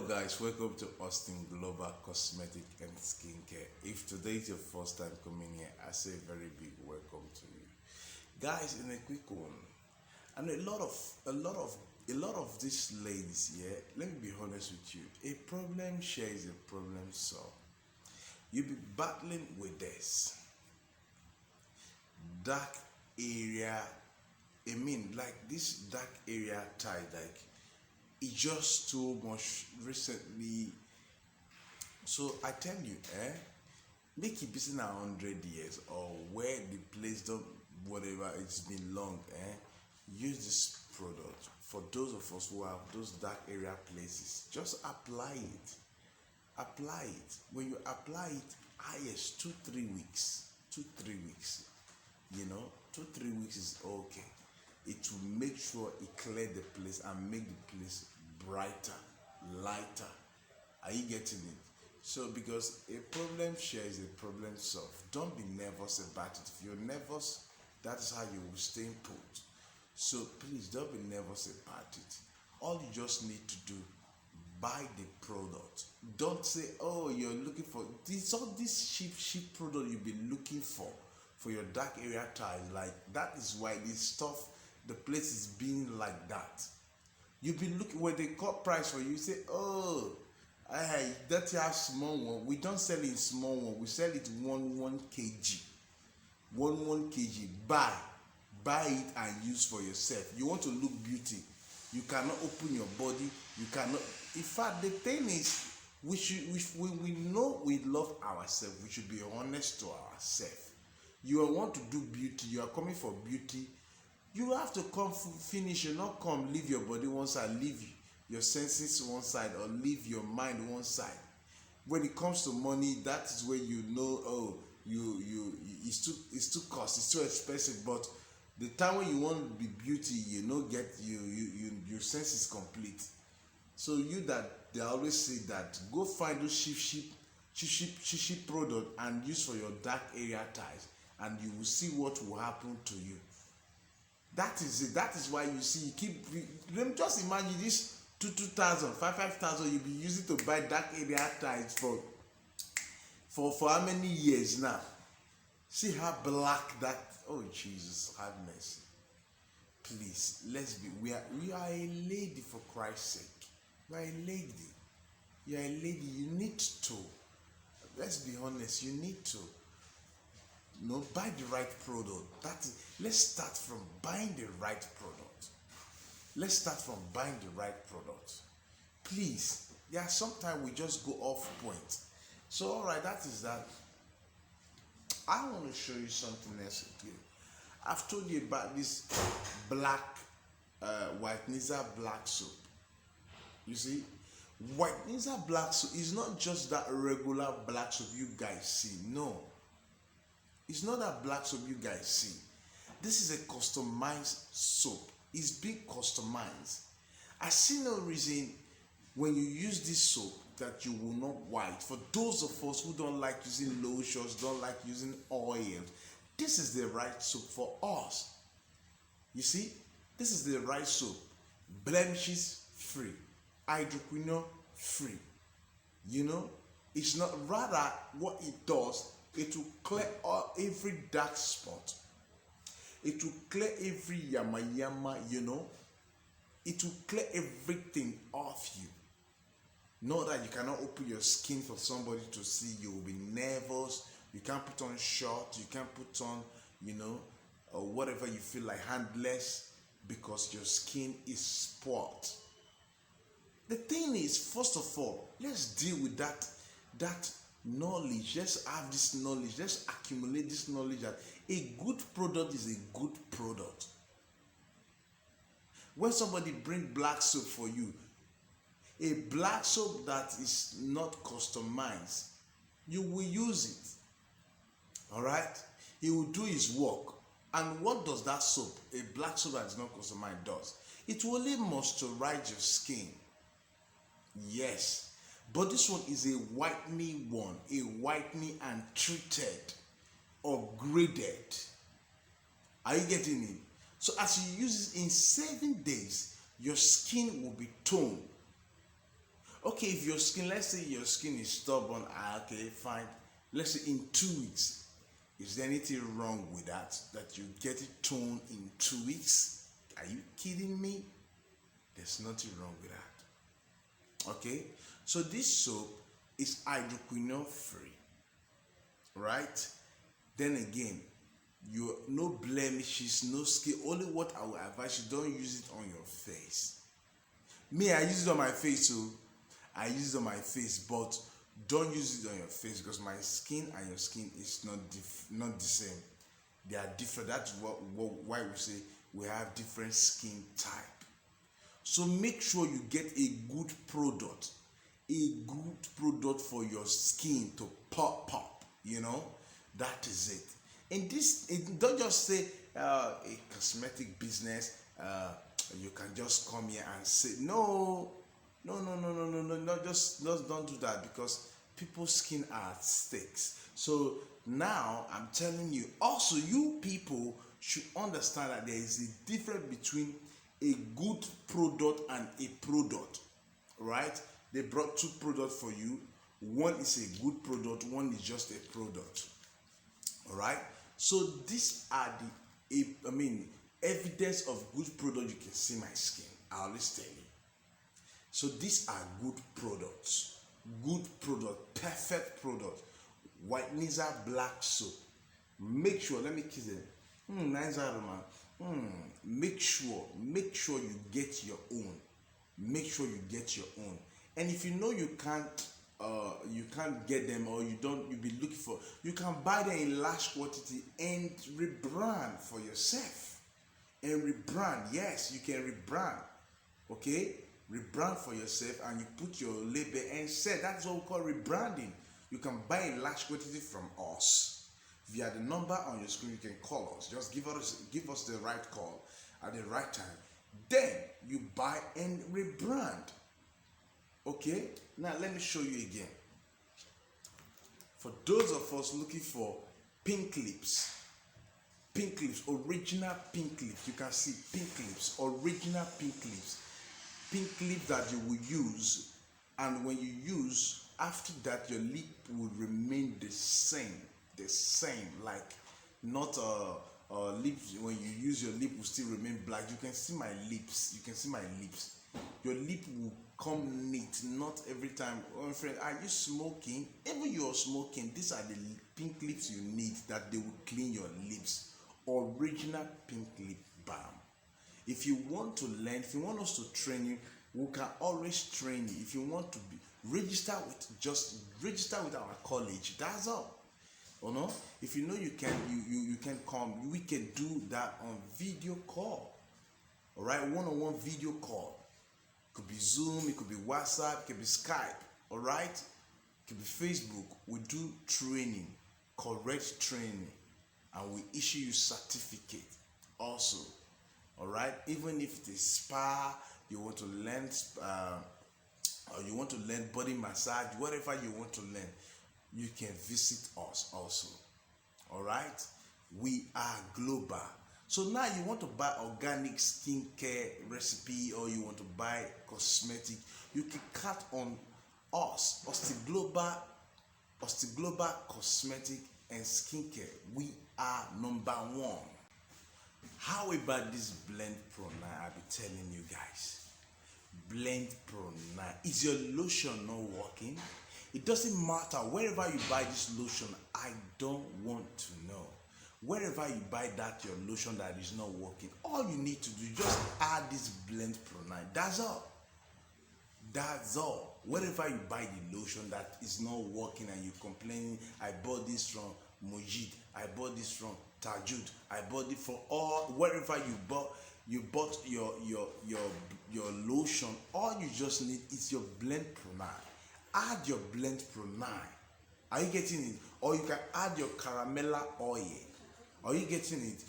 guys, welcome to Austin Global Cosmetic and Skincare. If today is your first time coming here, I say a very big welcome to you. Guys, in a quick one, and a lot of these ladies here, let me be honest with you, a problem share is a problem solved. You'll be battling with this dark area, like this dark area tie, like it's just too much recently. So I tell you, make it busy now 100 years or where the place don't whatever it's been long, use this product. For those of us who have those dark area places, just apply it. Apply it. When you apply it, highest 2-3 weeks. 2-3 weeks. 2-3 weeks is okay. It will make sure it clear the place and make the place brighter, lighter. Are you getting it? So because a problem share is a problem solved. Don't be nervous about it. If you're nervous, that is how you will stay put. So please don't be nervous about it. All you just need to do, buy the product. Don't say, oh, you're looking for this, all this cheap product you've been looking for your dark area tiles. Like that is why this stuff, the place is being like that. You've been looking when they cut price for you, say, oh, that you have small one. We don't sell it in small one. We sell it 1 kg. 1 kg. Buy it and use for yourself. You want to look beauty. You cannot open your body. You cannot. In fact, the thing is, we know we love ourselves. We should be honest to ourselves. You want to do beauty. You are coming for beauty. You have to come finish. You not come leave your body one side, leave your senses one side, or leave your mind one side. When it comes to money, that is where you know, oh, it's too cost, it's too expensive. But the time when you want to be beauty, your sense is complete. So they always say that go find those cheap product and use for your dark area ties, and you will see what will happen to you. That is it. That is why you see, just imagine this 2,000, 5,000 you'll be using to buy dark area ties for how many years now? See how black that, oh Jesus, have mercy. Please, we are a lady, for Christ's sake. We are a lady. You are a lady, you need to. Let's be honest, you need to. Buy the right product. Let's start from buying the right product. Let's start from buying the right product. Please, sometimes we just go off point. So, all right, that is that. I want to show you something else again. I've told you about this black Whitenizer black soap. You see, Whitenizer black soap is not just that regular black soap you guys see. No. It's not that black soap you guys see. This is a customized soap. It's being customized. I see no reason when you use this soap that you will not white. For those of us who don't like using lotions, don't like using oil, this is the right soap for us. You see, this is the right soap. Blemishes free. Hydroquinone free. It's not, rather what it does, it will clear every dark spot. It will clear every yama. It will clear everything off you. Know that you cannot open your skin for somebody to see. You will be nervous. You can't put on shorts. You can't put on, or whatever you feel like, handless, because your skin is spoiled. The thing is, first of all, let's deal with that knowledge. Let's have this knowledge. Let's accumulate this knowledge that a good product is a good product. When somebody bring black soap for you, a black soap that is not customized, you will use it. All right? He will do his work. And what does that soap, a black soap that is not customized, does? It will only moisturize your skin. Yes. But this one is a whitening one, a whitening and treated, upgraded. Are you getting it? So as you use it in 7 days, your skin will be toned. Okay, if your skin, let's say your skin is stubborn, okay, fine. Let's say in 2 weeks. Is there anything wrong with that? That you get it toned in 2 weeks? Are you kidding me? There's nothing wrong with that. Okay? So this soap is hydroquinone free. Right? Then again, you no blemishes, no skin. Only what I will advise you, don't use it on your face. Me, I use it on my face too. I use it on my face, but don't use it on your face because my skin and your skin is not the same. They are different. That's why we say we have different skin type. So make sure you get a good product for your skin to pop. That is it. And this, don't just say a cosmetic business. You can just come here and say no. Just don't do that because people's skin are at stakes. So now I'm telling you, also you people should understand that there is a difference between a good product and a product, right? They brought 2 products for you. One is a good product, one is just a product. All right. So these are the evidence of good product. You can see my skin. I always tell you. So these are good products. Good product, perfect product. Whitenizer black soap. Make sure, let me kiss it. Nice aroma. Make sure you get your own. Make sure you get your own. And if you know you can't get them, or you'll be looking for, you can buy them in large quantity and rebrand for yourself. And rebrand, yes, you can rebrand. Okay? Rebrand for yourself and you put your label and say that's what we call rebranding. You can buy in large quantity from us. Via the number on your screen, you can call us. Just give us the right call at the right time. Then you buy and rebrand. Okay? Now let me show you again. For those of us looking for pink lips, original pink lips, you can see pink lips, original pink lips that you will use, and when you use, after that your lip will remain the same, like not lips. When you use, your lip will still remain black. You can see my lips. Your lip will come neat. Not every time. Oh, friend, are you smoking? Even you're smoking, these are the pink lips you need, that they will clean your lips. Original pink lip balm. If you want to learn, if you want us to train you, we can always train you. If you want to register with our college. That's all. No? If you know you can come, we can do that on video call. All right, one-on-one video call. It could be Zoom, it could be WhatsApp, it could be Skype. All right, it could be Facebook. We do training, correct training, and we issue you certificate also. All right, even if it is spa, you want to learn or you want to learn body massage, whatever you want to learn, you can visit us also. All right, we are global. So now you want to buy organic skincare recipe, or you want to buy cosmetic, you can count on us, Global Cosmetic and Skincare. We are #1. How about this Blend Pro 9? I'll be telling you guys. Blend Pro 9. Is your lotion not working? It doesn't matter. Wherever you buy this lotion, I don't want to know. Wherever you buy that your lotion that is not working, all you need to do, just add this Blend Pro 9. That's all. That's all. Wherever you buy the lotion that is not working and you complaining, I bought this from Mojid, I bought this from Tajud, I bought it from all, wherever you bought your lotion, all you just need is your Blend Pro 9. Add your Blend Pro 9. Are you getting it? Or you can add your Caramella oil. Are you getting it?